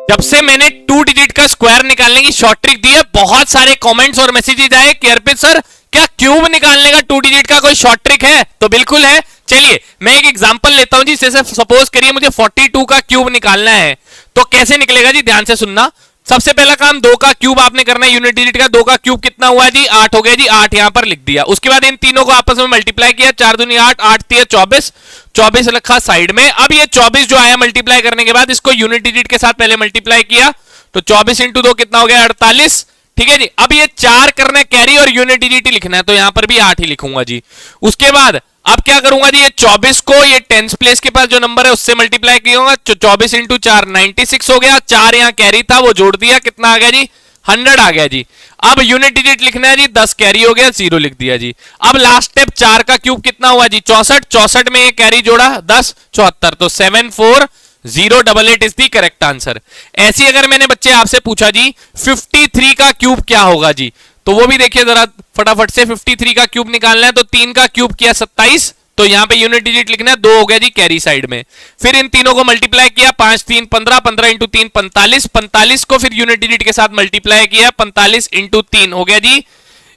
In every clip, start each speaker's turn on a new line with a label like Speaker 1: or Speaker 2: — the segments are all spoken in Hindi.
Speaker 1: जब से मैंने 2 डिजिट का स्क्वायर निकालने की शॉर्ट ट्रिक दी है, बहुत सारे कमेंट्स और मैसेजेस आए कि अर्पित सर क्या क्यूब निकालने का 2 डिजिट का कोई शॉर्ट ट्रिक है? तो बिल्कुल है। चलिए मैं एक एग्जांपल लेता हूं जी। जैसे सपोज करिए मुझे 42 का क्यूब निकालना है, तो कैसे निकलेगा जी, ध्यान से सुनना। सबसे पहला काम 2 का क्यूब आपने करना है यूनिट डिजिट का। 2 का क्यूब कितना हुआ जी, 8 हो गया जी, 8 यहां पर लिख दिया। उसके बाद इन तीनों को आपस में मल्टीप्लाई किया, 4 दूनी 8, 8 3 24, 24 रखा साइड में। अब ये 24 जो आया मल्टीप्लाई करने के बाद इसको यूनिट डिजिट के साथ पहले मल्टीप्लाई किया, तो 24 इंटू 2 कितना हो गया, 48। ठीक है जी। अब ये 4 करना है कैरी और यूनिट डिजिट ही लिखना है, तो यहां पर भी 8 ही लिखूंगा जी। उसके बाद अब क्या करूंगा जी, ये 24 को ये टेंस प्लेस के पास जो नंबर है उससे मल्टीप्लाई किया, 24 इंटू 4 96 हो गया। 4 यहां कैरी था वो जोड़ दिया, कितना आ गया जी, 100 आ गया जी। अब यूनिट डिजिट लिखना है जी, 10 कैरी हो गया, 0 लिख दिया जी। अब लास्ट स्टेप 4 का क्यूब कितना हुआ जी, 64, 64 में ये कैरी जोड़ा 10, 74, तो 74088 इज द करेक्ट आंसर। ऐसी अगर मैंने बच्चे आपसे पूछा जी 53 का क्यूब क्या होगा जी, तो वो भी देखिए जरा फटाफट से। 53 का क्यूब निकालना है, तो 3 का क्यूब किया 27, तो यहां पे यूनिट डिजिट लिखना है, 2 हो गया जी कैरी साइड में। फिर इन तीनों को मल्टीप्लाई किया, 5 3 15, 15 इंटू 3 45, 45 को फिर यूनिट डिजिट के साथ मल्टीप्लाई किया, 45 इंटू 3 हो गया जी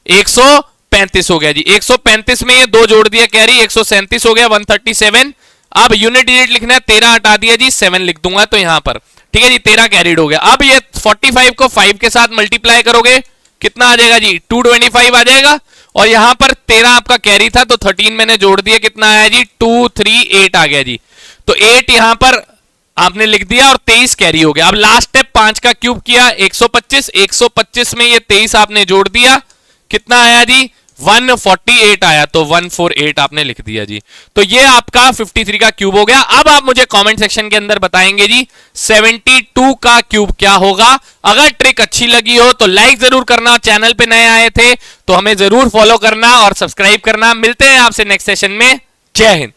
Speaker 1: 135 हो गया जी। 135 में ये 2 जोड़ दिया कैरी, 137 हो गया, 137। अब यूनिट डिजिट लिखना है, 13 हटा दिया जी, 7 लिख दूंगा तो यहां पर। ठीक है जी, 13 कैरीड हो गया। अब ये 45 को 5 के साथ मल्टीप्लाई करोगे, कितना आ जाएगा जी, 225 आ जाएगा। और यहां पर 13 आपका कैरी था, तो 13 मैंने जोड़ दिया, कितना आया जी, 238 आ गया जी। तो 8 यहां पर आपने लिख दिया और 23 कैरी हो गया। अब लास्ट स्टेप 5 का क्यूब किया, 125, 125 में ये 23 आपने जोड़ दिया, कितना आया जी, 148 आया, तो 148 आपने लिख दिया जी। तो ये आपका 53 का क्यूब हो गया। अब आप मुझे कमेंट सेक्शन के अंदर बताएंगे जी 72 का क्यूब क्या होगा। अगर ट्रिक अच्छी लगी हो तो लाइक जरूर करना, चैनल पे नए आए थे तो हमें जरूर फॉलो करना और सब्सक्राइब करना। मिलते हैं आपसे नेक्स्ट सेशन में। जय हिंद।